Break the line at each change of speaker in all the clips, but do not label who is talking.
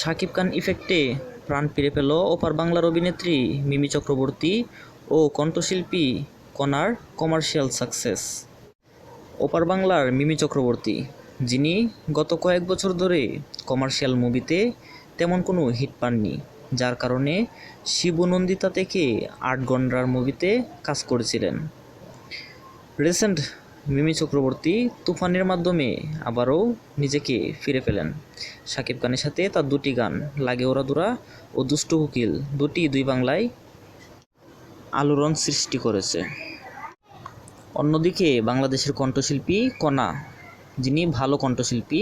শাকিব খান ইফেক্টে প্রাণ ফিরে পেল ওপার বাংলার অভিনেত্রী মিমি চক্রবর্তী ও কণ্ঠশিল্পী কণার কমার্শিয়াল সাকসেস। ওপার বাংলার মিমি চক্রবর্তী, যিনি গত কয়েক বছর ধরে কমার্শিয়াল মুভিতে তেমন কোনো হিট পাননি, যার কারণে শিবু নন্দিতা থেকে ৮ ঘণ্টার মুভিতে কাজ করেছিলেন। রিসেন্ট মিমি চক্রবর্তী তুফানের মাধ্যমে আবারও নিজেকে ফিরে পেলেন। শাকিব খানের সাথে তার দুটি গান লাগে ওরাদুরা ও দুষ্টু কোকিল দুই বাংলায় আলোড়ন সৃষ্টি করেছে। অন্যদিকে বাংলাদেশের কণ্ঠশিল্পী কণা, যিনি ভালো কণ্ঠশিল্পী,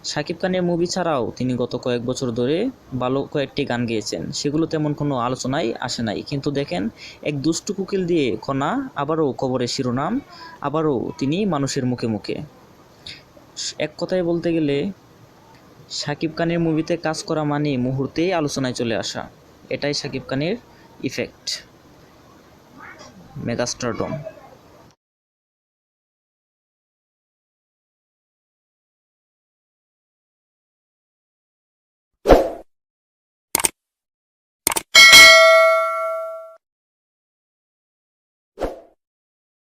শাকিব খানের মুভি ছাড়াও তিনি গত কয়েক বছর ধরে ভালো কয়েকটি গান গেয়েছেন, সেগুলো তেমন কোনো আলোচনায় আসে নাই। কিন্তু দেখেন, এক দুষ্টু কোকিল দিয়ে কণা আবারও খবরের শিরোনাম, আবারও তিনি মানুষের মুখে মুখে। এক কথায় বলতে গেলে শাকিব খানের মুভিতে কাজ করা মানে মুহূর্তেই আলোচনায় চলে আসা। এটাই শাকিব খানের ইফেক্ট, মেগাস্টারডম।